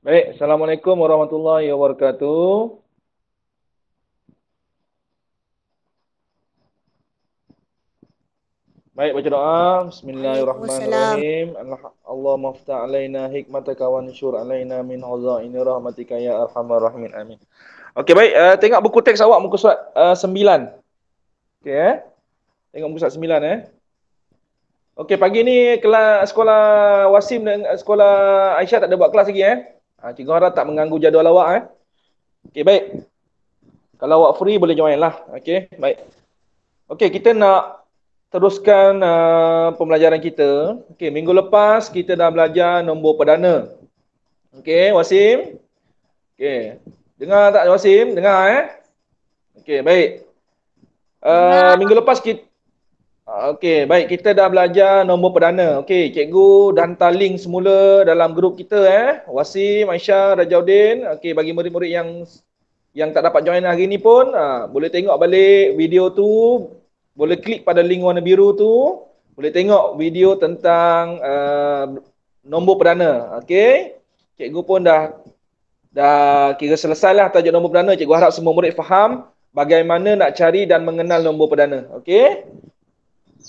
Baik, Assalamualaikum warahmatullahi wabarakatuh. Baik, baca doa. Waalaikumsalam. Bismillahirrahmanirrahim. Allahumma ftah alaina hikmataka wa nsyur alaina min hazaini rahmatika ya arhamar rahimin. Amin. Okey, baik. Tengok buku teks awak muka surat 9. Okey, tengok muka surat 9 Okey, pagi ni kelas sekolah Wasim dan sekolah Aisyah tak ada buat kelas lagi Cikgu harap tak mengganggu jadual awak Okey, baik. Kalau awak free boleh join lah. Okey, baik. Okey, kita nak teruskan pembelajaran kita. Okey, minggu lepas kita dah belajar nombor perdana. Okey, Wasim. Okey. Dengar tak Wasim? Dengar Okey, baik. Dengar. Minggu lepas kita Okey, baik, kita dah belajar nombor perdana. Okey, cikgu dah hantar link semula dalam grup kita Wasim, Aisyah, Rajaudin. Okey, bagi murid-murid yang tak dapat join hari ni pun boleh tengok balik video tu, boleh klik pada link warna biru tu, boleh tengok video tentang nombor perdana. Okey. Cikgu pun dah kira selesailah tajuk nombor perdana. Cikgu harap semua murid faham bagaimana nak cari dan mengenal nombor perdana. Okey.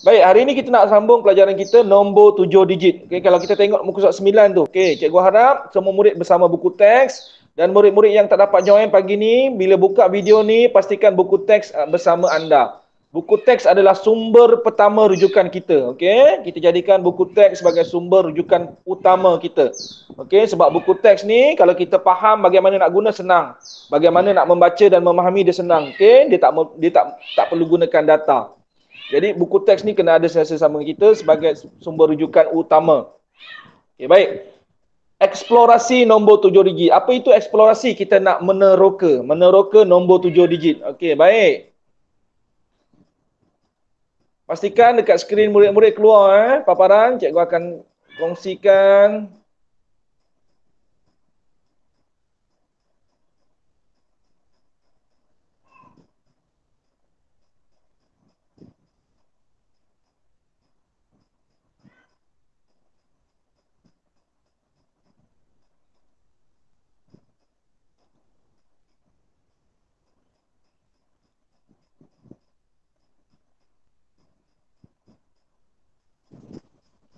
Baik, hari ini kita nak sambung pelajaran kita nombor 7 digit. Okey, kalau kita tengok muka surat 9 tu. Okey, cikgu harap semua murid bersama buku teks dan murid-murid yang tak dapat join pagi ni, bila buka video ni pastikan buku teks bersama anda. Buku teks adalah sumber pertama rujukan kita. Okey, kita jadikan buku teks sebagai sumber rujukan utama kita. Okey, sebab buku teks ni kalau kita faham bagaimana nak guna senang. Bagaimana nak membaca dan memahami dia senang. Okey, dia tak perlu gunakan data. Jadi buku teks ni kena ada sesama kita sebagai sumber rujukan utama. Okay, baik. Eksplorasi nombor 7 digit. Apa itu eksplorasi? Kita nak meneroka. Meneroka nombor 7 digit. Okey, baik. Pastikan dekat skrin murid-murid keluar paparan. Cikgu akan kongsikan.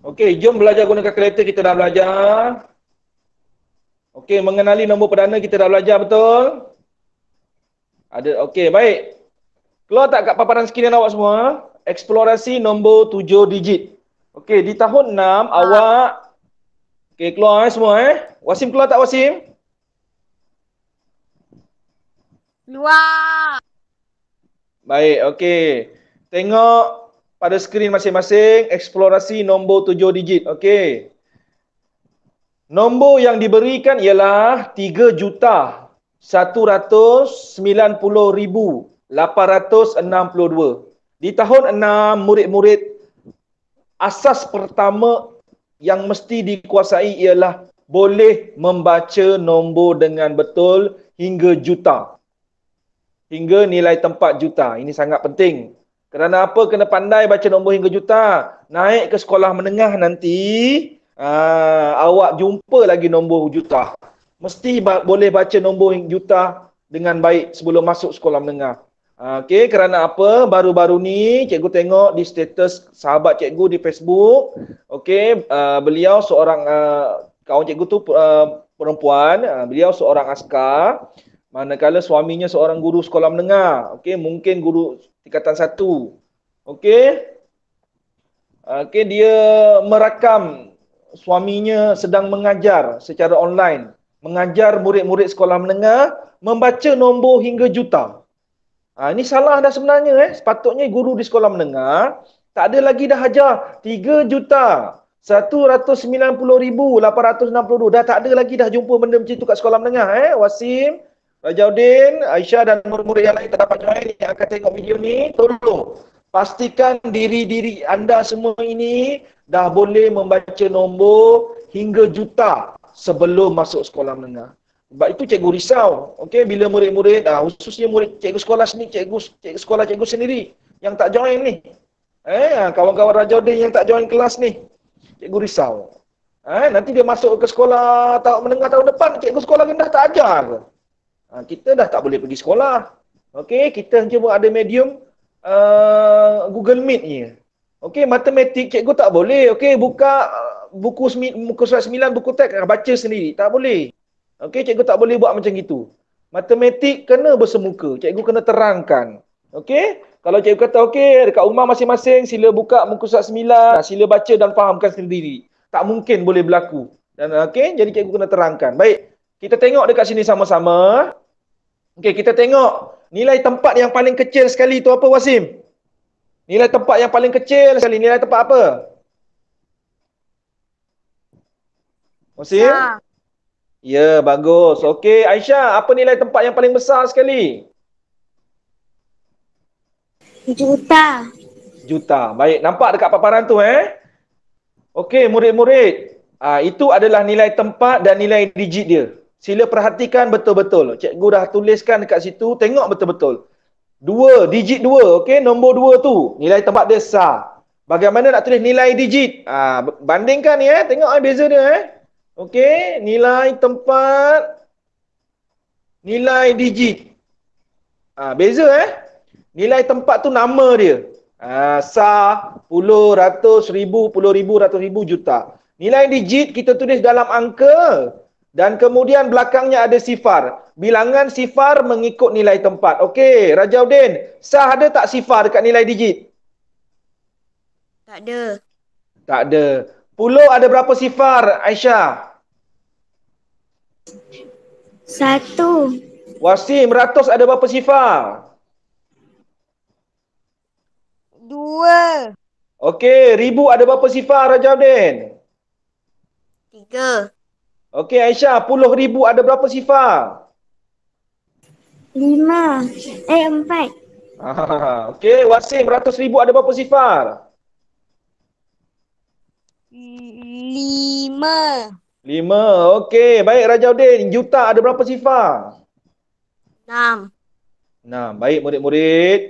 Okey, jom belajar guna kalkulator. Kita dah belajar. Okey, mengenali nombor perdana kita dah belajar betul? Ada. Okey, baik. Keluar tak kat paparan skrin awak semua? Eksplorasi nombor 7 digit. Okey, di tahun 6 Ah, awak keluar semua Wasim keluar tak Wasim? luar. Baik, okey. Tengok pada skrin masing-masing eksplorasi nombor 7 digit. Okey. Nombor yang diberikan ialah 3,190,862. Di tahun 6, murid-murid asas pertama yang mesti dikuasai ialah boleh membaca nombor dengan betul hingga juta. Hingga nilai tempat juta. Ini sangat penting. Kerana apa kena pandai baca nombor hingga juta? Naik ke sekolah menengah nanti, awak jumpa lagi nombor juta. Mesti boleh baca nombor juta dengan baik sebelum masuk sekolah menengah. Okey, kerana apa? Baru-baru ni cikgu tengok di status sahabat cikgu di Facebook. Okey, beliau seorang kawan cikgu tu perempuan, beliau seorang askar. Manakala suaminya seorang guru sekolah menengah. Okey, mungkin guru tingkatan 1. Okey. Okey, dia merakam suaminya sedang mengajar secara online. Mengajar murid-murid sekolah menengah membaca nombor hingga juta. Ini salah dah sebenarnya Sepatutnya guru di sekolah menengah tak ada lagi dah ajar 3,190,862. Dah tak ada lagi dah jumpa benda macam tu kat sekolah menengah Wasim, Rajaudin, Aisyah dan murid-murid yang lain tak dapat join yang akan tengok video ni, tolong pastikan diri-diri anda semua ini dah boleh membaca nombor hingga juta sebelum masuk sekolah menengah. Sebab itu cikgu risau. Okey, bila murid-murid, khususnya murid cikgu sekolah sendiri, cikgu sekolah cikgu sendiri yang tak join ni. Kawan-kawan Rajaudin yang tak join kelas ni. Cikgu risau. Nanti dia masuk ke sekolah tahun menengah tahun depan, cikgu sekolah rendah tak ajar ke? Kita dah tak boleh pergi sekolah. Okey, kita cuma ada medium Google Meet je. Okey, matematik cikgu tak boleh. Okey, buka muka surat 9 buku teks baca sendiri. Tak boleh. Okey, cikgu tak boleh buat macam gitu. Matematik kena bersemuka. Cikgu kena terangkan. Okey? Kalau cikgu kata okey, dekat rumah masing-masing sila buka muka surat 9, sila baca dan fahamkan sendiri. Tak mungkin boleh berlaku. Dan okey, jadi cikgu kena terangkan. Baik. Kita tengok dekat sini sama-sama. Okey, kita tengok nilai tempat yang paling kecil sekali tu apa, Wasim? Nilai tempat yang paling kecil sekali, nilai tempat apa? Wasim? Sa. Ya, bagus. Okey, Aisyah, apa nilai tempat yang paling besar sekali? Juta. Juta. Baik, nampak dekat paparan tu Okey, murid-murid. Itu adalah nilai tempat dan nilai digit dia. Sila perhatikan betul-betul. Cikgu dah tuliskan dekat situ, tengok betul-betul. Digit 2, okey, nombor 2 tu, nilai tempat dia sah. Bagaimana nak tulis nilai digit? Bandingkan ni tengok beza dia Okey, nilai tempat, nilai digit. Beza Nilai tempat tu nama dia. Sah, puluh, ratus, ribu, puluh ribu, ratus ribu, juta. Nilai digit kita tulis dalam angka dan kemudian belakangnya ada sifar. Bilangan sifar mengikut nilai tempat. Okey, Rajaudin, sah ada tak sifar dekat nilai digit? Tak ada. Tak ada. Puluh ada berapa sifar, Aisyah? 1. Wasim, ratus ada berapa sifar? 2. Okey, ribu ada berapa sifar, Rajaudin? 3. Okey, Aisyah, puluh ribu ada berapa sifar? 5. 4. Okey, Wasim, ratus ribu ada berapa sifar? 5. 5. Okey, baik Rajaudin. Juta ada berapa sifar? 6. 6. Baik murid-murid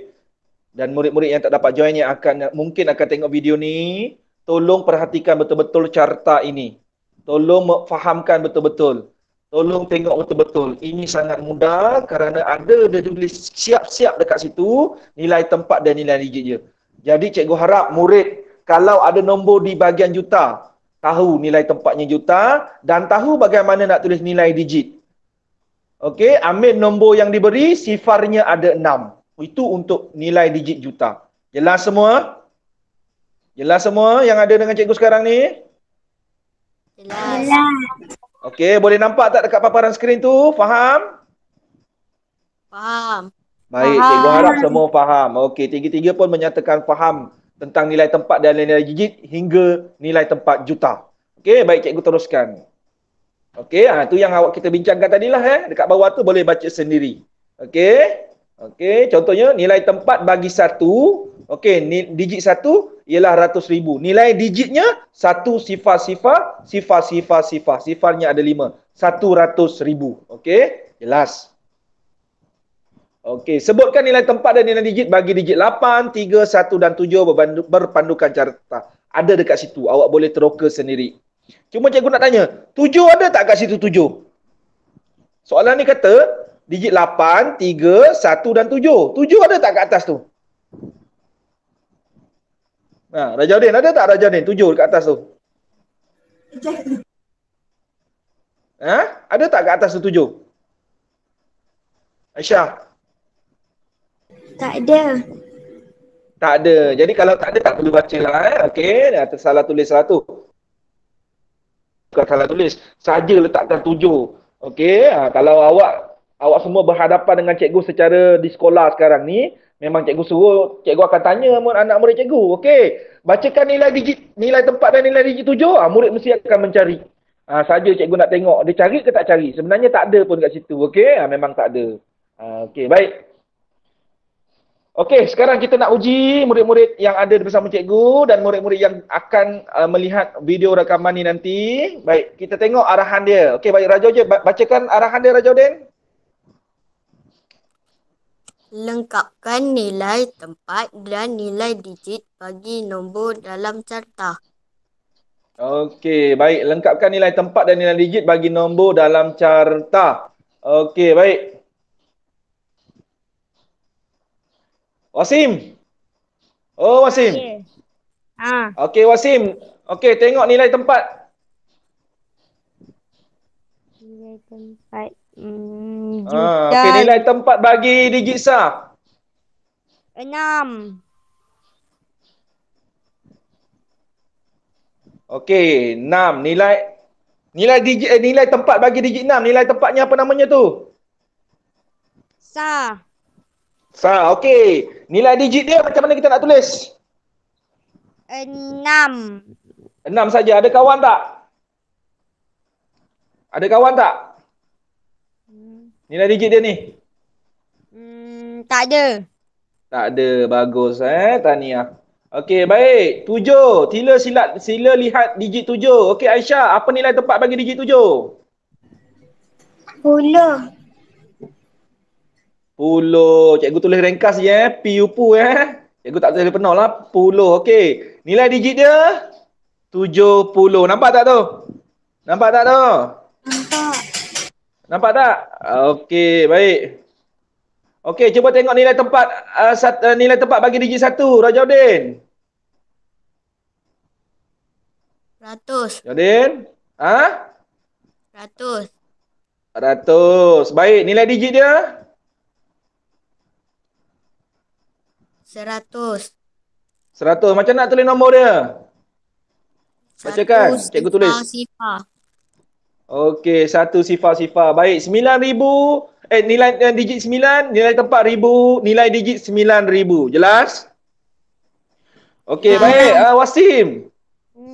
dan murid-murid yang tak dapat join yang mungkin akan tengok video ni, tolong perhatikan betul-betul carta ini. Tolong fahamkan betul-betul. Tolong tengok betul-betul. Ini sangat mudah kerana dia tulis siap-siap dekat situ nilai tempat dan nilai digit je. Jadi cikgu harap murid kalau ada nombor di bahagian juta, tahu nilai tempatnya juta dan tahu bagaimana nak tulis nilai digit. Okey, ambil nombor yang diberi, sifarnya ada 6. Itu untuk nilai digit juta. Jelas semua? Jelas semua yang ada dengan cikgu sekarang ni? Jelas. Okey, boleh nampak tak dekat paparan skrin tu? Faham? Faham. Baik, cikgu harap semua faham. Okey, tiga-tiga pun menyatakan faham tentang nilai tempat dan nilai digit hingga nilai tempat juta. Okey, baik cikgu teruskan. Okey, itu yang awak kita bincangkan tadilah dekat bawah tu boleh baca sendiri. Okey. Okey, contohnya nilai tempat bagi 1. Okey, digit 1 ialah ratus ribu. Nilai digitnya 1 sifar-sifar, sifar-sifar-sifar. Sifarnya ada 5. 100,000. Okey, jelas. Okey, sebutkan nilai tempat dan nilai digit bagi digit 8, 3, 1 dan 7 berpandukan carta. Ada dekat situ, awak boleh teroka sendiri. Cuma cikgu nak tanya, 7 ada tak kat situ 7? Soalan ni kata, digit 8, 3, 1 dan 7. 7 ada tak kat atas tu? Rajaudin, ada tak Rajaudin? 7 kat atas tu? Ada tak kat atas tu 7? Aisyah? Tak ada. Tak ada. Jadi kalau tak ada, tak perlu baca lah. Okey, salah tulis lah tu. Bukan salah tulis. Saja letakkan 7. Okey, kalau awak semua berhadapan dengan cikgu secara di sekolah sekarang ni, memang cikgu suruh, cikgu akan tanya anak murid cikgu. Okey, bacakan nilai digit, nilai tempat dan nilai digit 7. Murid mesti akan mencari. Saja cikgu nak tengok, dia cari ke tak cari? Sebenarnya tak ada pun kat situ. Okey, memang tak ada. Okey, baik. Okey, sekarang kita nak uji murid-murid yang ada bersama cikgu dan murid-murid yang akan melihat video rakaman ni nanti. Baik, kita tengok arahan dia. Okey, baik Rajaudin, bacakan arahan dia Rajaudin. Lengkapkan nilai tempat dan nilai digit bagi nombor dalam carta. Okey, baik. Lengkapkan nilai tempat dan nilai digit bagi nombor dalam carta. Okey, baik. Wasim. Oh, Wasim. Ya. Ha. Okey, Wasim. Okey, tengok nilai tempat. Nilai tempat. Okey, Juta nilai tempat bagi digit sah. 6. Okey, 6. Nilai tempat bagi digit 6. Nilai tempatnya apa namanya tu? Sah. Sah. Okey. Nilai digit dia macam mana kita nak tulis? 6. 6 saja. Ada kawan tak? Ada kawan tak? Nilai digit dia ni? Tak ada. Tak ada. Bagus tahniah. Okey, baik. 7. Sila lihat digit 7. Okey, Aisyah, apa nilai tempat bagi digit 7? 10. 10. Cikgu tulis ringkas je PUPU Cikgu tak tulis penuh lah. 10. Okey. Nilai digit dia 70. Nampak tak tu? Nampak tak tu? Nampak. Nampak tak? Okey, baik. Okey, cuba tengok nilai tempat bagi digit 1, Rajaudin. 100. Rajaudin? 100. 100. Baik, nilai digit dia? 100. 100. Macam nak tulis nombor dia? Bacakan, cikgu tulis. Sifar. Okey, 1 sifar-sifar. Baik, 9,000. Nilai digit 9, nilai tempat 1,000, nilai digit 9,000. Jelas? Okey, baik. Wasim.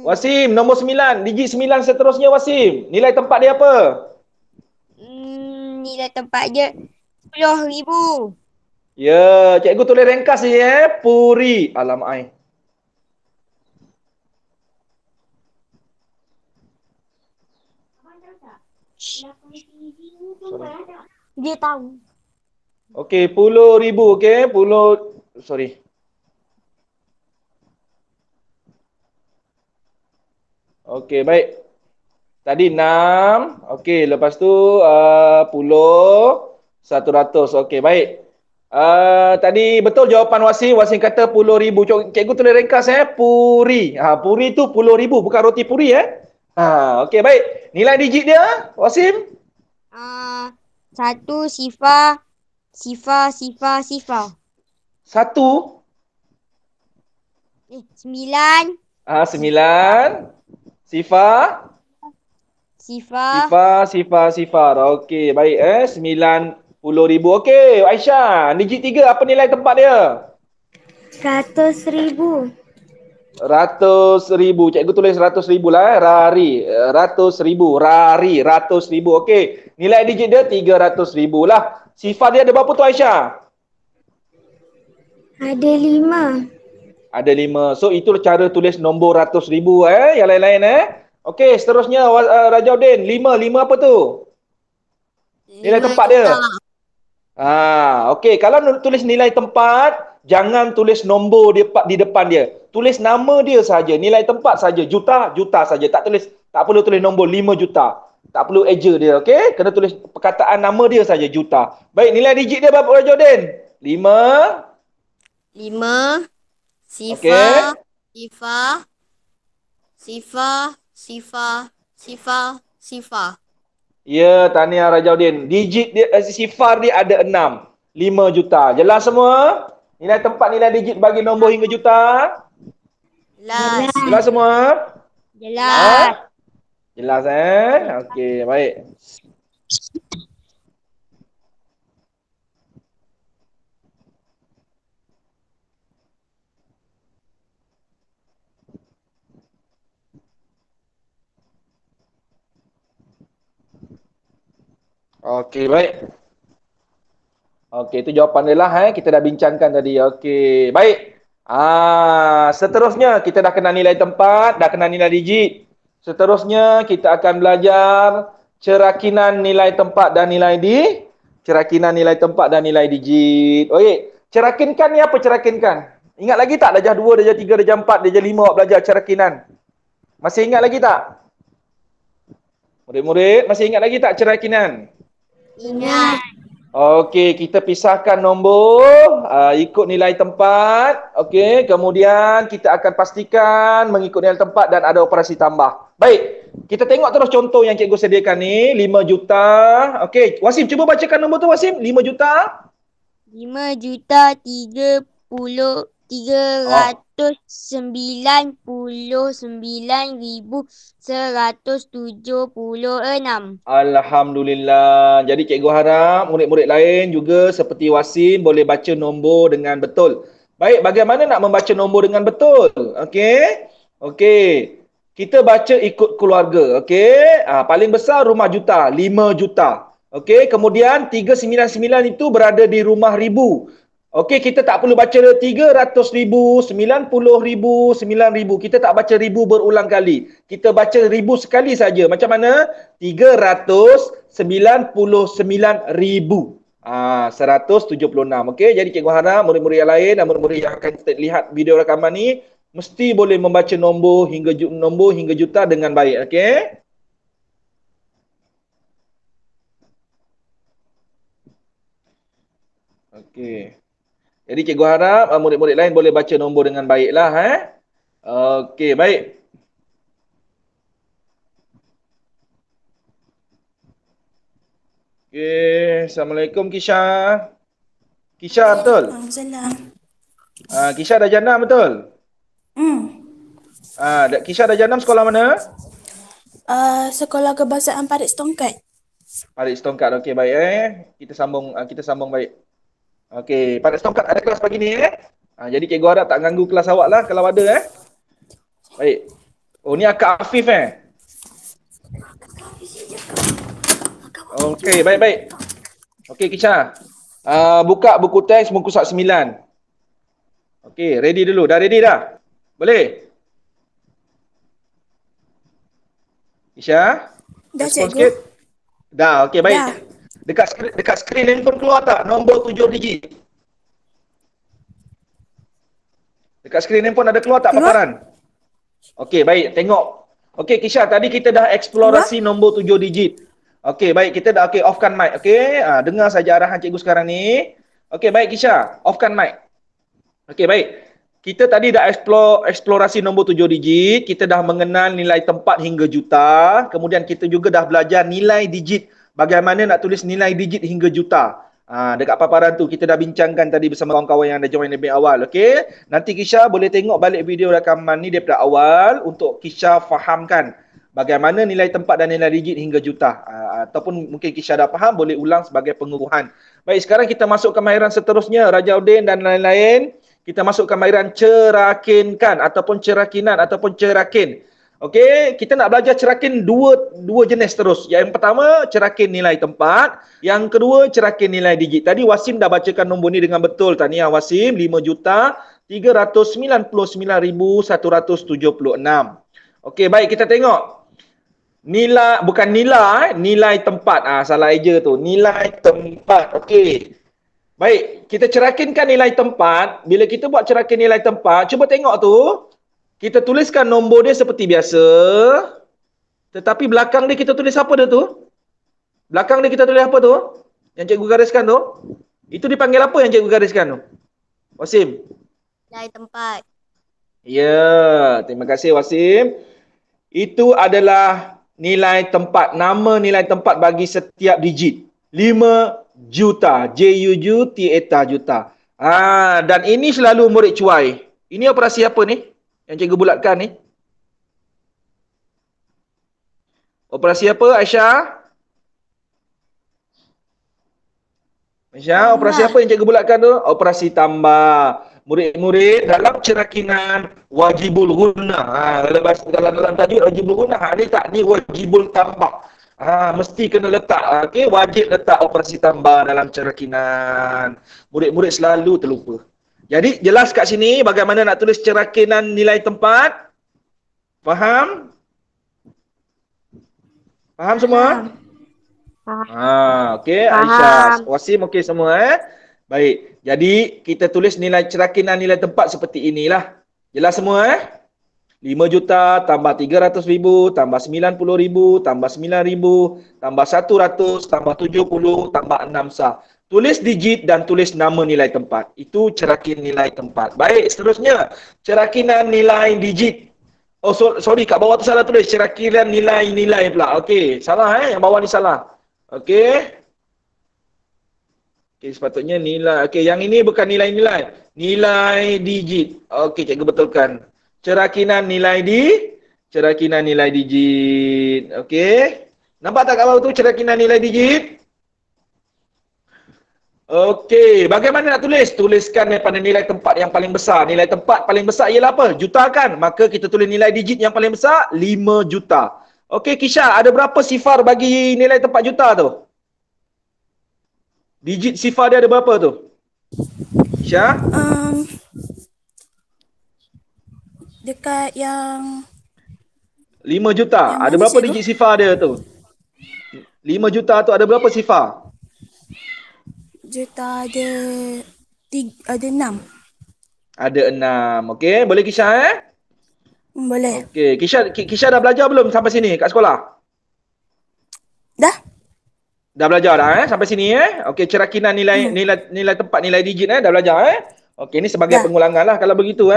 Wasim, nombor 9. Digit 9 seterusnya, Wasim. Nilai tempat dia apa? Nilai tempat dia 10,000. Ya, cikgu tulis ringkas je Puri. Alamak ai. Dia tahu. Okey, 10,000. Okey, sorry. Okey, baik. Tadi 6. Okey, lepas tu 10, 100. Okey, baik. Tadi betul jawapan Wasim. Wasim kata 10,000. Cikgu tulis ringkas Puri. Puri tu 10,000, bukan roti puri okey, baik. Nilai digit dia, Wasim? 1 sifar. 1. 9. 9. Sifar. Sifar. Okey, baik 90,000. Okey, Aisyah, digit 3 apa nilai tempat dia? 100,000. 100,000. Cikgu tulis 100,000 lah Rari. 100,000. Rari. 100,000. Okey. Nilai digit dia 300,000 lah. Sifar dia ada berapa tu, Aisyah? Ada 5. Ada 5. So, itu cara tulis nombor 100,000 Yang lain-lain Okey, seterusnya Rajaudin. 5 apa tu? Nilai tempat dia. Okey, kalau tulis nilai tempat, jangan tulis nombor di depan dia. Tulis nama dia saja, nilai tempat saja, juta saja. Tak perlu tulis nombor 5 juta. Tak perlu eja dia, okey? Kena tulis perkataan nama dia saja, juta. Baik, nilai digit dia berapa, Rajaudin? 5. 5. Sifar. Ya, tahniah Rajaudin. Digit dia, sifar dia ada 6. 5 juta. Jelas semua? Nilai tempat, nilai digit bagi nombor hingga juta? Jelas. Jelas semua? Jelas. Jelas Okey, baik. Okey, baik. Okey, itu jawapan dia lah kita dah bincangkan tadi. Okey, baik. Seterusnya kita dah kenal nilai tempat, dah kenal nilai digit. Seterusnya kita akan belajar cerakinan nilai tempat dan nilai cerakinan nilai tempat dan nilai digit. Okey, cerakinkan ni apa cerakinkan? Ingat lagi tak darjah 2, darjah 3, darjah 4, darjah 5 awak belajar cerakinan? Masih ingat lagi tak? Murid-murid, masih ingat lagi tak cerakinan? Ingat. Okey, kita pisahkan nombor ikut nilai tempat. Okey, kemudian kita akan pastikan mengikut nilai tempat dan ada operasi tambah. Baik, kita tengok terus contoh yang cikgu sediakan ni, 5 juta. Okey, Wasim cuba bacakan nombor tu Wasim, 5 juta. 5,399,176. Alhamdulillah. Jadi cikgu harap murid-murid lain juga seperti Wasim boleh baca nombor dengan betul. Baik, bagaimana nak membaca nombor dengan betul? Okey. Okey. Kita baca ikut keluarga. Okey. Paling besar rumah juta, 5 juta. Okey, kemudian 399 itu berada di rumah ribu. Okey, kita tak perlu baca 300,000, 90,000, 9,000. Kita tak baca ribu berulang kali. Kita baca ribu sekali saja. Macam mana? 399,000. 176. Okey, jadi cikgu harap murid-murid yang lain dan murid-murid yang akan lihat video rakaman ni mesti boleh membaca nombor hingga juta dengan baik. Okey? Okey. Jadi cikgu harap murid-murid lain boleh baca nombor dengan baiklah. Okey, baik. Okey, Assalamualaikum Kisha. Kisha betul? Kisha dah jana betul? Kisha dah jana sekolah mana? Sekolah Kebangsaan Parit Setongkat. Parit Setongkat. Okey, baik Kita sambung baik. Okey, Parit Setongkat ada kelas pagi ni jadi cikgu harap tak ganggu kelas awak lah kalau ada Baik. Oh, ni Akak Afif Okey, baik. Okey, Kisha. Buka buku teks muka surat 9. Okey, ready dulu. Dah ready dah? Boleh? Kisha? Dah, Respon cikgu. sikit. Dah, okey, baik. Dah. Dekat skrin handphone keluar tak nombor 7 digit? Dekat skrin handphone ada keluar tak paparan? Okey, baik. Tengok. Okey, Kisha, tadi kita dah eksplorasi nombor 7 digit. Okey, baik. Kita dah offkan mic. Okey, dengar saja arahan cikgu sekarang ni. Okey, baik Kisha. Offkan mic. Okey, baik. Kita tadi dah eksplorasi nombor 7 digit. Kita dah mengenal nilai tempat hingga juta. Kemudian kita juga dah belajar nilai digit. Bagaimana nak tulis nilai digit hingga juta. Dekat paparan tu kita dah bincangkan tadi bersama kawan-kawan yang ada join lebih awal. Okey. Nanti Kisha boleh tengok balik video rakaman ni daripada awal untuk Kisha fahamkan bagaimana nilai tempat dan nilai digit hingga juta. Ataupun mungkin Kisha dah faham, boleh ulang sebagai pengukuhan. Baik, sekarang kita masuk ke kemahiran seterusnya. Rajaudin dan lain-lain. Kita masuk ke kemahiran cerakinkan ataupun cerakinan ataupun cerakin. Okey, kita nak belajar cerakin dua jenis terus. Yang pertama, cerakin nilai tempat. Yang kedua, cerakin nilai digit. Tadi Wasim dah bacakan nombor ni dengan betul. Tahniah Wasim, 5,399,176. Okey, baik, kita tengok. Nilai tempat. Salah eja tu. Nilai tempat. Okey. Baik, kita cerakinkan nilai tempat. Bila kita buat cerakin nilai tempat, cuba tengok tu. Kita tuliskan nombor dia seperti biasa. Tetapi belakang dia kita tulis apa dia tu? Belakang dia kita tulis apa tu? Yang cikgu gariskan tu? Itu dipanggil apa yang cikgu gariskan tu? Wasim? Nilai tempat. Ya, terima kasih Wasim. Itu adalah nilai tempat. Nama nilai tempat bagi setiap digit. 5 juta. J-U-T-A juta. Dan ini selalu murid cuai. Ini operasi apa ni? Yang cikgu bulatkan ni. Operasi apa Aisyah? Aisyah, operasi apa yang cikgu bulatkan tu? Operasi tambah. Murid-murid dalam cerakinan wajibul gunnah. Dalam tajuk wajibul gunnah. Ni tak, ni wajibul tambah. Mesti kena letak. Okey, wajib letak operasi tambah dalam cerakinan. Murid-murid selalu terlupa. Jadi jelas kat sini bagaimana nak tulis cerakinan nilai tempat? Faham? Faham semua? Okey, Aisyah, Wasim okey semua Baik. Jadi kita tulis nilai cerakinan nilai tempat seperti inilah. Jelas semua 5 juta tambah 300,000 tambah 90,000 tambah 9,000 tambah 100 tambah 70 tambah 6 sah. Tulis digit dan tulis nama nilai tempat. Itu cerakin nilai tempat. Baik, seterusnya cerakinan nilai digit. Oh, sorry, kat bawah tu salah tulis. Cerakinan nilai-nilai pula. Okey, salah yang bawah ni salah. Okey. Okey, sepatutnya nilai. Okey, yang ini bukan nilai-nilai. Nilai digit. Okey, cikgu betulkan. Cerakinan nilai digit. Okey. Nampak tak kat bawah tu cerakinan nilai digit? Okey, bagaimana nak tulis? Tuliskan daripada nilai tempat yang paling besar. Nilai tempat paling besar ialah apa? Juta kan? Maka kita tulis nilai digit yang paling besar 5 juta. Okey, Kisha, ada berapa sifar bagi nilai tempat juta tu? Digit sifar dia ada berapa tu? Kisha? Dekat yang 5 juta. Yang Ada mana, berapa cikgu? digit sifar dia tu? 5 juta tu ada berapa sifar? juta ada 6. Ada 6. Okey, boleh Kisha Boleh. Okey, Kisha dah belajar belum sampai sini kat sekolah? Dah? Dah belajar dah sampai sini Okey, cerakinan nilai tempat, nilai digit dah belajar Okey, ni sebagai Dah. pengulangan lah kalau begitu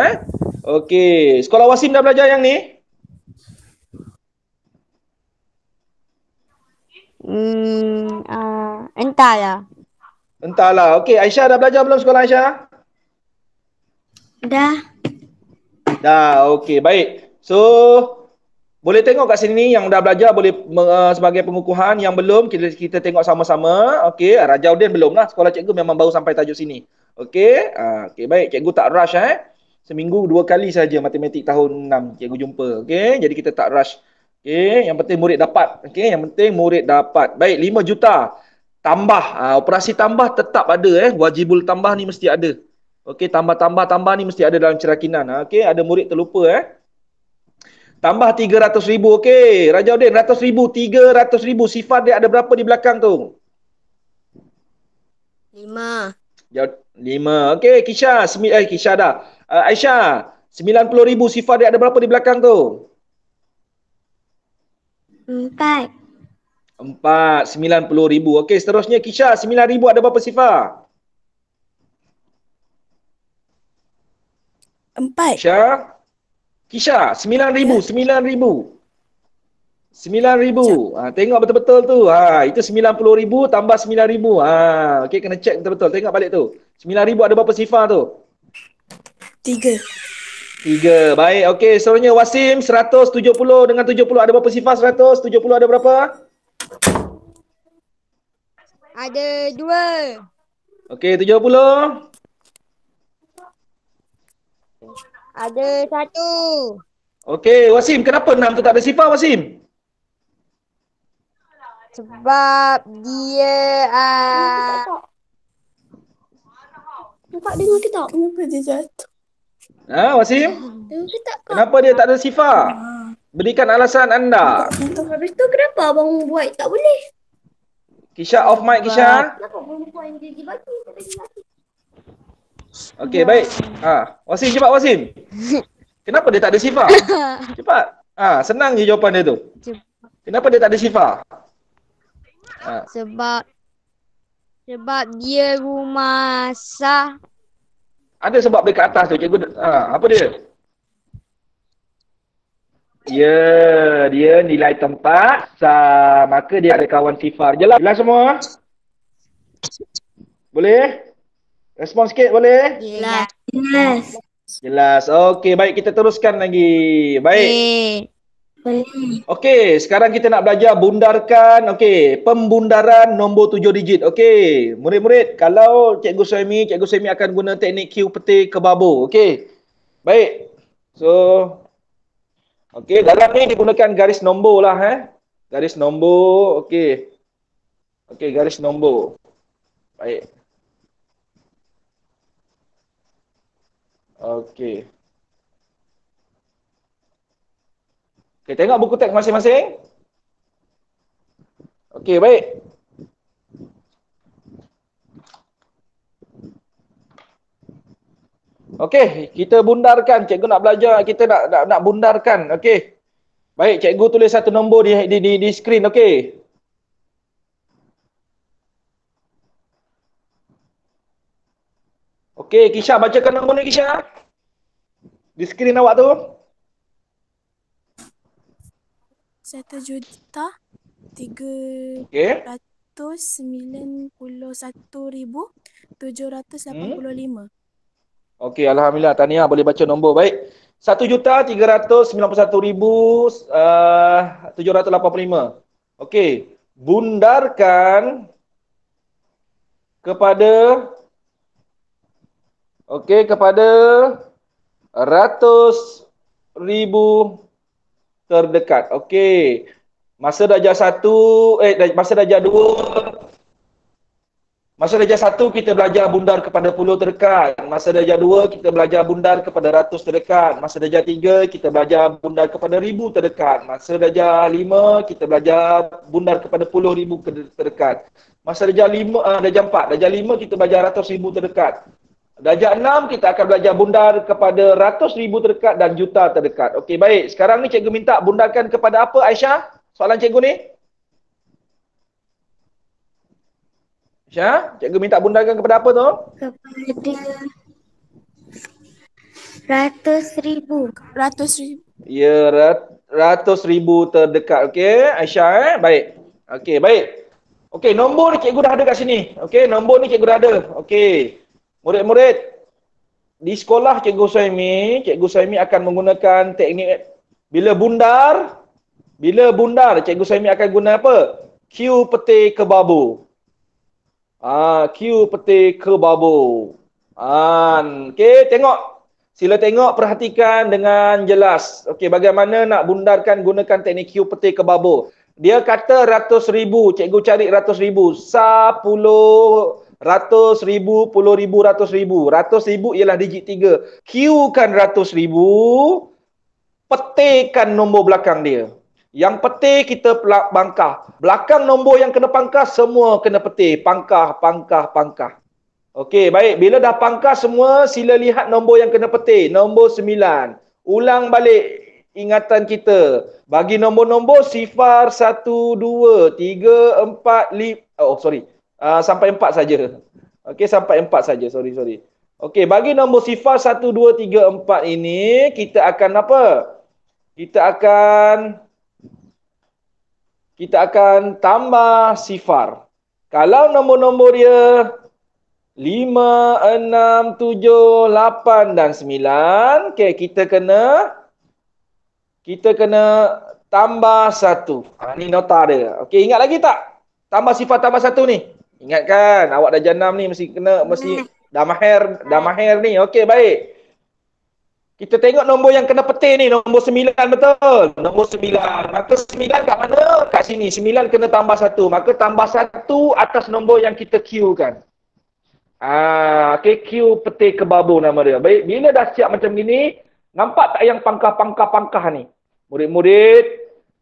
Okey, sekolah Wasim dah belajar yang ni? Entahlah. Entahlah. Okey, Aisyah dah belajar belum sekolah Aisyah? Dah. Dah, okey, baik. So, boleh tengok kat sini yang dah belajar boleh sebagai pengukuhan, yang belum kita tengok sama-sama. Okey, Rajaudin belum lah. Sekolah cikgu memang baru sampai tajuk sini. Okey. Okey, baik. Cikgu tak rush Seminggu 2 kali saja matematik tahun 6 cikgu jumpa. Okey, jadi kita tak rush. Okey, yang penting murid dapat. Okey, yang penting murid dapat. Baik, 5 juta. Tambah. Operasi tambah tetap ada Wajibul tambah ni mesti ada. Okey, tambah ni mesti ada dalam cerakinan. Okey, ada murid terlupa Tambah 300,000. Okey, Rajaudin, 100,000, 300,000. Sifar dia ada berapa di belakang tu? 5. 5. Okey, Kisha dah. Aisyah, 90,000. Sifar dia ada berapa di belakang tu? 4. 4. 90,000. Okey, seterusnya Kisha, 9,000 ada berapa sifar? 4. Kisha, 9,000. 9,000. Tengok betul-betul tu. Itu 90,000 tambah 9,000. Okey, kena check betul-betul. Tengok balik tu. 9,000 ada berapa sifar tu? 3. 3. Baik, okey. Seterusnya Wasim, 170 dengan 70 ada berapa sifar? 170 ada berapa? Ada 2. Okey, 70. Ada 1. Okey, Wasim, kenapa 6 tu tak ada sifar, Wasim? Sebab dia Nampak dengar ke tak? Kenapa dia jatuh? Wasim? Dengar ke tak? Kenapa dia tak ada sifar? Berikan alasan anda. Habis tu kenapa abang buat tak boleh? Kisha, off mic Kisha. Kenapa abang buat yang dia bagi? Okey, baik. Wasim, cepat Wasim. Kenapa dia tak ada sifar? Cepat. Senang je jawapan dia tu. Kenapa dia tak ada sifar? sebab dia rumah sah. Ada sebab dekat atas tu cikgu. Apa dia? Ya, dia nilai tempat sah, maka dia ada kawan sifar. Jelas semua? Boleh? Respon sikit boleh? Jelas. Jelas. Okey, baik, kita teruskan lagi. Baik. Okey, sekarang kita nak belajar bundarkan. Okey, pembundaran nombor 7 digit. Okey, murid-murid, kalau Cikgu Suhaimi akan guna teknik Q peti ke babu. Okey. Baik. So, okey, dalam ni digunakan garis nombor lah Garis nombor. Okey. Okey, garis nombor. Baik. Okey. Okey, tengok buku teks masing-masing. Okey, baik. Okey, kita bundarkan. Cikgu nak belajar, kita nak bundarkan. Okey. Baik, cikgu tulis satu nombor di skrin, okey. Okey, Kisha bacakan nombor ni Kisha. Di skrin awak tu. 1,391,785. Okey, alhamdulillah. Tahniah boleh baca nombor. Baik. 1,391,785. Okey. Bundarkan kepada ratus ribu terdekat. Okey. Masa darjah 1, masa darjah 2, masa darjah 1 kita belajar bundar kepada puluh terdekat. Masa darjah 2 kita belajar bundar kepada ratus terdekat. Masa darjah 3 kita belajar bundar kepada ribu terdekat. Masa darjah 5 kita belajar bundar kepada puluh ribu terdekat. Masa darjah 4, darjah 5 kita belajar ratus ribu terdekat. Darjah 6 kita akan belajar bundar kepada ratus ribu terdekat dan juta terdekat. Okey, baik. Sekarang ni cikgu minta bundarkan kepada apa Aisyah? Soalan cikgu ni? Aisyah, cikgu minta bundarkan kepada apa tu? Kepada 100,000. 100,000. Ya, ratus ribu terdekat. Okey, Aisyah baik. Okey, baik. Okey, nombor ni cikgu dah ada kat sini. Okey, nombor ni cikgu dah ada. Okey. Murid-murid di sekolah Cikgu Suhaimi akan menggunakan teknik bila bundar, Cikgu Suhaimi akan guna apa? Q peti ke babu. Q peti ke babu. Okey, tengok. Sila tengok, perhatikan dengan jelas. Okey, bagaimana nak bundarkan gunakan teknik Q peti ke babu. Dia kata ratus ribu, cikgu cari ratus ribu. 10, ratus ribu, puluh ribu, ratus ribu. Ratus ribu ialah digit 3. Q kan ratus ribu, petikan nombor belakang dia. Yang peti kita pangkah. Belakang nombor yang kena pangkah semua kena peti. Pangkah. Okey, baik. Bila dah pangkah semua, sila lihat nombor yang kena peti. Nombor 9. Ulang balik ingatan kita. Bagi nombor-nombor sifar, 1, 2, 3, 4, 5. Sampai 4 saja. Okey, sampai 4 saja. Sorry. Okey, bagi nombor sifar 1, 2, 3, 4 ini, kita akan apa? Kita akan tambah sifar. Kalau nombor-nombor dia 5, 6, 7, 8 dan 9, okey, kita kena tambah 1. Ni nota dia. Okey, ingat lagi tak? Tambah sifar tambah 1 ni. Ingat kan? Awak dah jenam ni mesti dah mahir ni. Okey, baik. Kita tengok nombor yang kena peti ni, nombor 9 betul. Nombor 9. Maka 9 kat mana? Kat sini. 9 kena tambah 1. Maka tambah 1 atas nombor yang kita Q kan. Okey, Q peti ke babu nama dia. Baik, bila dah siap macam gini, nampak tak yang pangkah ni? Murid-murid,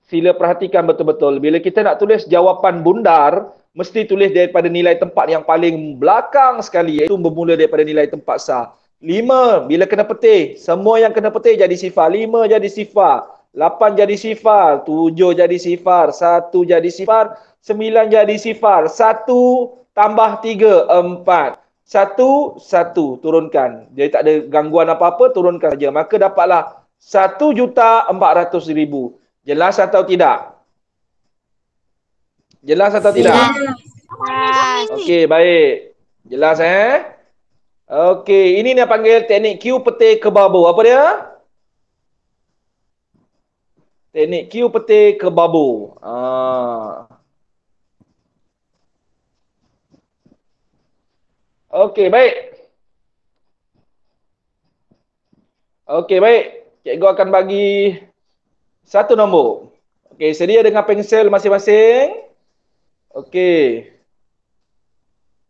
sila perhatikan betul-betul. Bila kita nak tulis jawapan bundar, mesti tulis daripada nilai tempat yang paling belakang sekali, iaitu bermula daripada nilai tempat sah. 5, bila kena peti, semua yang kena peti jadi sifar. 5 jadi sifar, 8 jadi sifar, 7 jadi sifar, 1 jadi sifar, 9 jadi sifar, 1 tambah 3, 4. 1, turunkan. Jadi tak ada gangguan apa-apa, turunkan saja. Maka dapatlah 1,400,000. Jelas atau tidak? Jelas atau tidak? Okey, baik. Jelas Okey, ini dia panggil teknik Q peti ke babu. Apa dia? Teknik Q peti ke babu. Okey, baik. Okey, baik. Cikgu akan bagi satu nombor. Okey, sedia dengan pensel masing-masing. Okey.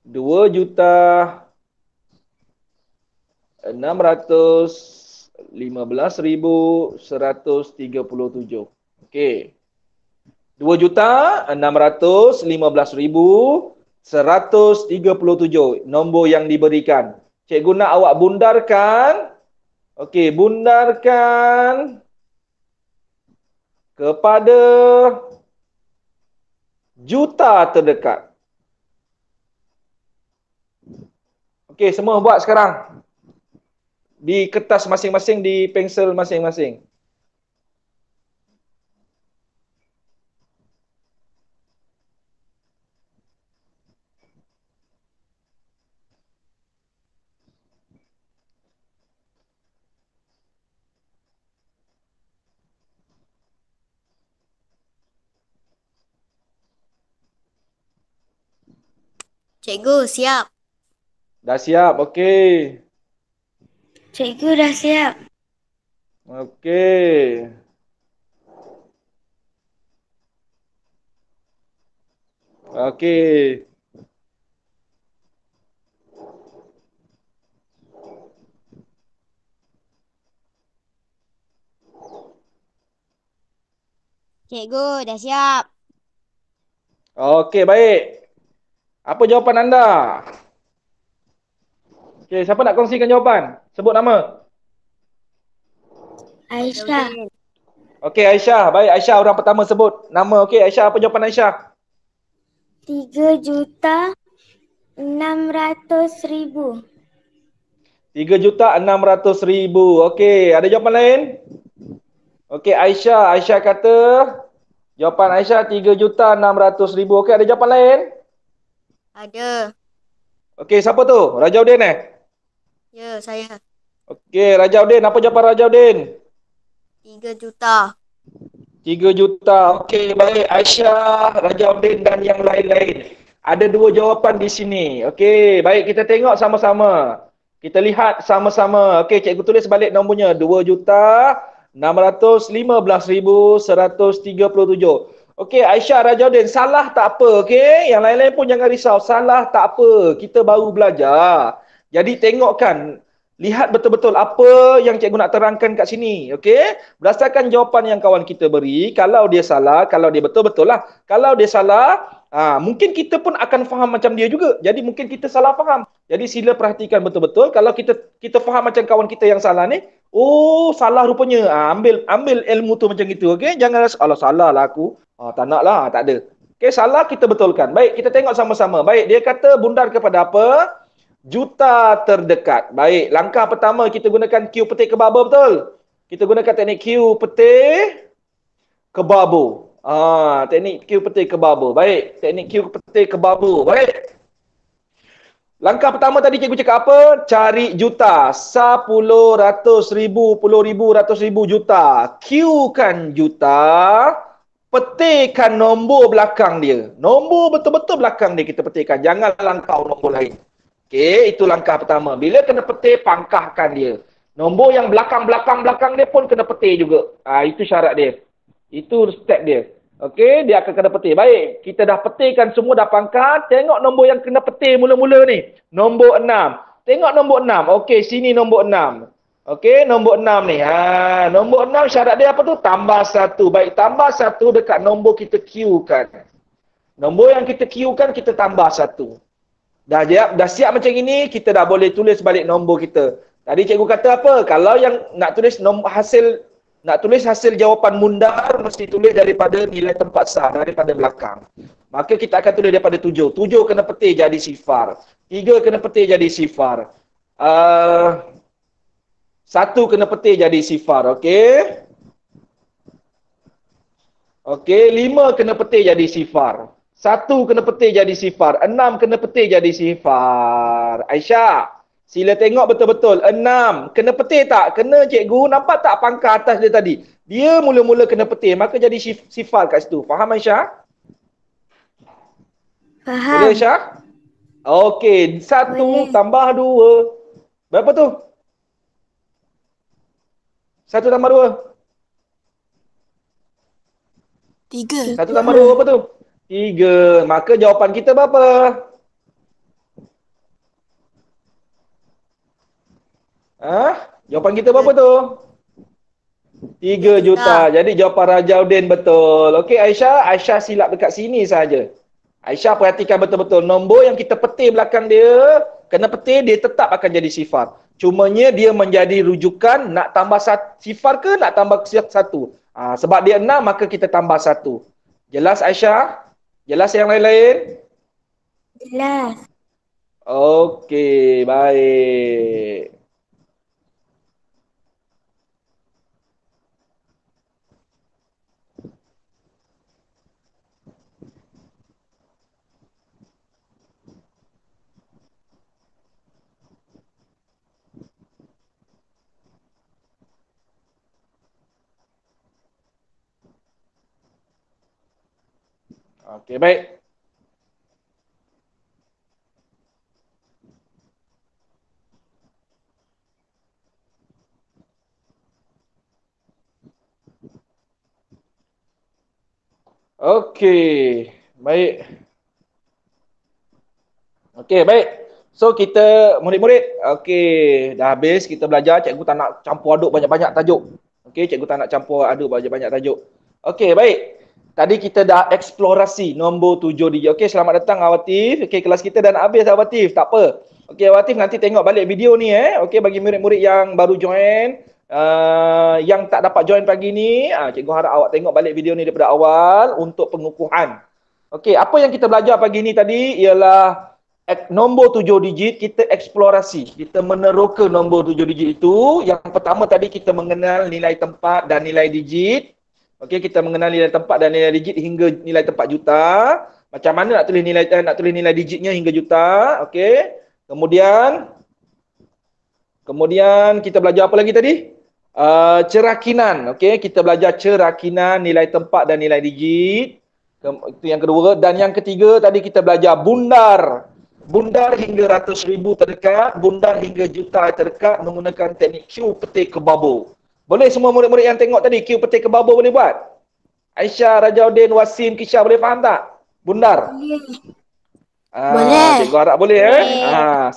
2,615,137. Okey. 2,615,137 nombor yang diberikan. Cikgu nak awak bundarkan. Okey, bundarkan kepada juta terdekat. Okey, semua buat sekarang. Di kertas masing-masing, di pensel masing-masing. Cikgu, siap. Dah siap? Okey. Cikgu dah siap. Okey. Okey. Cikgu, dah siap. Okey, baik. Apa jawapan anda? Okey, siapa nak kongsikan jawapan? Sebut nama. Aisyah. Okey, Aisyah. Baik, Aisyah orang pertama sebut nama. Okey, Aisyah, apa jawapan Aisyah? 3.600.000. 3.600.000. Okey, ada jawapan lain? Okey, Aisyah. Aisyah kata jawapan Aisyah 3.600.000. Okey, ada jawapan lain? Ada. Okey, siapa tu? Rajaudin Ya, saya. Okey, Rajaudin. Apa jawapan Rajaudin? 3 juta. 3 juta. Okey, baik. Aisyah, Rajaudin dan yang lain-lain. Ada dua jawapan di sini. Okey, baik. Kita tengok sama-sama. Kita lihat sama-sama. Okey, cikgu tulis balik nombornya. 2.615.137. Okey, Aisyah, Rajaudin. Salah tak apa, okey? Yang lain-lain pun jangan risau. Salah tak apa. Kita baru belajar. Jadi tengokkan. Lihat betul-betul apa yang cikgu nak terangkan kat sini. Okey? Berdasarkan jawapan yang kawan kita beri, kalau dia salah, kalau dia betul-betul lah. Kalau dia salah, mungkin kita pun akan faham macam dia juga. Jadi mungkin kita salah faham. Jadi sila perhatikan betul-betul. Kalau kita faham macam kawan kita yang salah ni, oh salah rupanya. Ambil ilmu tu macam itu. Okey? Jangan rasa, alah salah lah aku. Tak nak lah, tak ada. Okey, salah kita betulkan. Baik, kita tengok sama-sama. Baik, dia kata bundar kepada apa? Juta terdekat. Baik, langkah pertama kita gunakan Q petik kebaba, betul? Kita gunakan teknik Q petik kebaba. Teknik Q petik kebaba. Baik, teknik Q petik kebaba. Baik. Langkah pertama tadi cikgu cakap apa? Cari juta. 10, ratus ribu, puluh ribu, ratus ribu, juta. Q kan juta. Petikkan nombor belakang dia. Nombor betul-betul belakang dia kita petikkan. Jangan langkau nombor lain. Okey, itu langkah pertama. Bila kena petik, pangkahkan dia. Nombor yang belakang-belakang dia pun kena petik juga. Itu syarat dia. Itu step dia. Okey, dia akan kena petik. Baik, kita dah petikkan semua, dah pangkat. Tengok nombor yang kena petik mula-mula ni. Nombor 6. Tengok nombor 6. Okey, sini nombor 6. Okey, nombor 6 ni. Nombor 6 syarat dia apa tu? Tambah 1. Baik, tambah 1 dekat nombor kita Q kan. Nombor yang kita Q kan, kita tambah 1. Dah siap macam ini, kita dah boleh tulis balik nombor kita. Tadi cikgu kata apa? Kalau yang nak tulis hasil jawapan mundar, mesti tulis daripada nilai tempat sah, daripada belakang. Maka kita akan tulis daripada 7. 7 kena petik jadi sifar. 3 kena petik jadi sifar. 1 kena petik jadi sifar. Okey? Okey, 5 kena petik jadi sifar. 1 kena petik jadi sifar. 6 kena petik jadi sifar. Aisyah, sila tengok betul-betul. 6 kena petik tak? Kena cikgu. Nampak tak pangkal atas dia tadi? Dia mula-mula kena petik. Maka jadi sifar kat situ. Faham Aisyah? Faham. Boleh Aisyah? Okey. 1 tambah 2. Berapa tu? 1 tambah 2. 3. 1 tambah 2 apa tu? 3. Maka jawapan kita berapa? Jawapan kita berapa tu? 3 juta. Jadi jawapan Rajaudin betul. Okey Aisyah, Aisyah silap dekat sini saja. Aisyah perhatikan betul-betul. Nombor yang kita petik belakang dia, kena petik dia tetap akan jadi sifar. Cumanya dia menjadi rujukan nak tambah sifar ke nak tambah satu. Sebab dia 6 maka kita tambah 1. Jelas Aisyah? Jelas yang lain-lain? Jelas. Okey, baik. Okey, baik. Okey, baik. Okey, baik. So kita murid-murid, okey, dah habis kita belajar. Cikgu tak nak campur aduk banyak-banyak tajuk. Okey, cikgu tak nak campur aduk banyak-banyak tajuk. Okey, baik. Tadi kita dah eksplorasi nombor 7 DJ. Okey, selamat datang Awatif. Okey, kelas kita dah nak habis Awatif. Tak apa. Okey, Awatif nanti tengok balik video ni Okey, bagi murid-murid yang baru join, yang tak dapat join pagi ni, cikgu harap awak tengok balik video ni daripada awal untuk pengukuhan. Okey, apa yang kita belajar pagi ni tadi ialah nombor 7 digit kita eksplorasi. Kita meneroka nombor 7 digit itu. Yang pertama tadi kita mengenal nilai tempat dan nilai digit. Okey, kita mengenal nilai tempat dan nilai digit hingga nilai tempat juta. Macam mana nak tulis nilai digitnya hingga juta. Okey. Kemudian kita belajar apa lagi tadi? Cerakinan. Okey, kita belajar cerakinan nilai tempat dan nilai digit. Itu yang kedua. Dan yang ketiga tadi kita belajar bundar. Bundar hingga ratus ribu terdekat, bundar hingga juta terdekat menggunakan teknik Q petik ke babo. Boleh semua murid-murid yang tengok tadi Q petik ke babo boleh buat? Aisyah, Rajaudin, Wasim, Kisha boleh faham tak? Bundar? Boleh. Cikgu harap boleh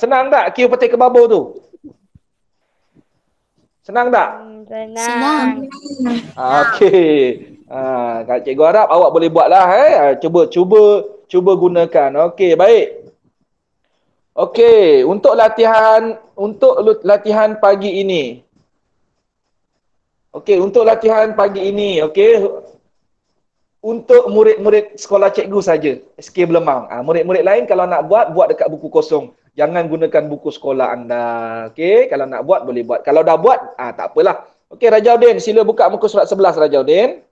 senang tak Q petik ke babo tu? Senang tak? Senang. Okey. Cikgu harap awak boleh buatlah Cuba gunakan. Okey, baik. Okey, untuk latihan pagi ini. Okey, untuk latihan pagi ini, okey. Untuk murid-murid sekolah cikgu saja, SK Belemang. Murid-murid lain kalau nak buat dekat buku kosong. Jangan gunakan buku sekolah anda. Okey, kalau nak buat boleh buat. Kalau dah buat, tak apalah. Okey, Rajaudin, sila buka muka surat 11 Rajaudin.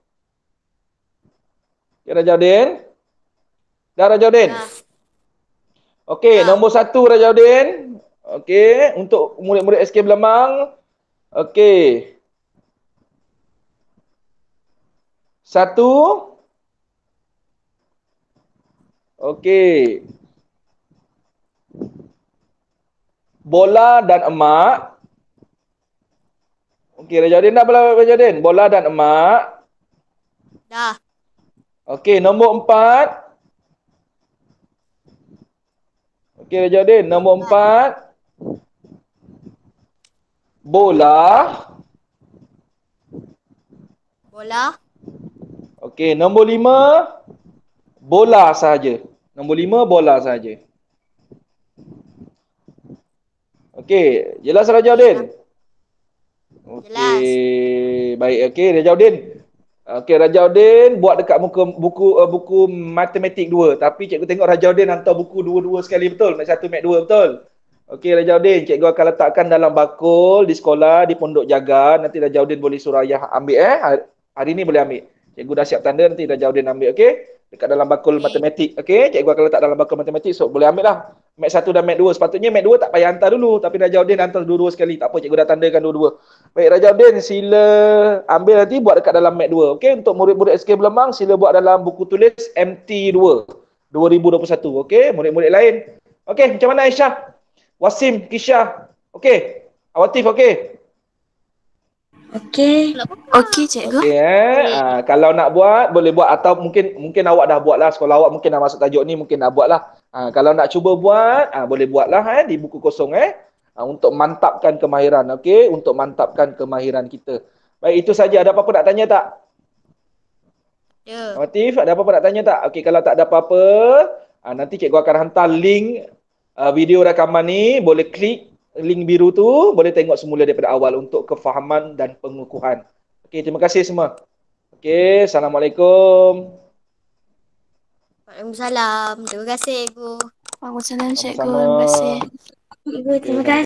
Okey, Rajaudin. Dah Rajaudin? Okey, nombor 1 Rajaudin. Okey, untuk murid-murid SK Belemang. Okey. 1. Okey. Bola dan emak. Okey, Rajaudin dah belum Rajaudin? Bola dan emak. Dah. Okey, nombor 4. Okey, Rajaudin, nombor 4. Bola. Bola. Okey, nombor 5. Bola sahaja. Nombor 5, bola sahaja. Okey, jelas Rajaudin? Jelas. Okey, baik. Okey, Rajaudin. Okey, Rajaudin buat dekat muka buku matematik 2. Tapi cikgu tengok Rajaudin hantar buku dua-dua sekali, betul? Mat 1, Mat 2, betul? Okey, Rajaudin, cikgu akan letakkan dalam bakul di sekolah, di pondok jaga. Nanti Rajaudin boleh suruh ayah ambil Hari ni boleh ambil. Cikgu dah siap tanda, nanti Rajaudin ambil, okey? Dekat dalam bakul matematik, okey? Cikgu akan letak dalam bakul matematik, so boleh ambil lah. Mat 1 dan Mat 2. Sepatutnya Mat 2 tak payah hantar dulu, tapi Rajaudin hantar dua-dua sekali. Tak apa, cikgu dah tandakan dua-dua. Baik, Rajaudin, sila ambil nanti buat dekat dalam Mat 2. Okey, untuk murid-murid SK Belemang, sila buat dalam buku tulis MT2 2021. Okey, murid-murid lain. Okey, macam mana Aisyah? Wasim, Kisha. Okey. Awatif, okey? Okey. Okey, cikgu. Okey, kalau nak buat, boleh buat. Atau mungkin awak dah buat lah. Sekolah awak mungkin dah masuk tajuk ni, mungkin dah buat lah. Kalau nak cuba buat, boleh buat lah di buku kosong untuk mantapkan kemahiran. Okey, untuk mantapkan kemahiran kita. Baik, itu saja. Ada apa-apa nak tanya tak? Ya. Awatif, ada apa-apa nak tanya tak? Okey, kalau tak ada apa-apa, nanti cikgu akan hantar link video rakaman ni, boleh klik link biru tu, boleh tengok semula daripada awal untuk kefahaman dan pengukuhan. Okey, terima kasih semua. Okey, Assalamualaikum. Waalaikumsalam. Terima kasih, Cikgu. Waalaikumsalam, cikgu. Sama-sama. Terima kasih. Ibu, terima Okey, kasih.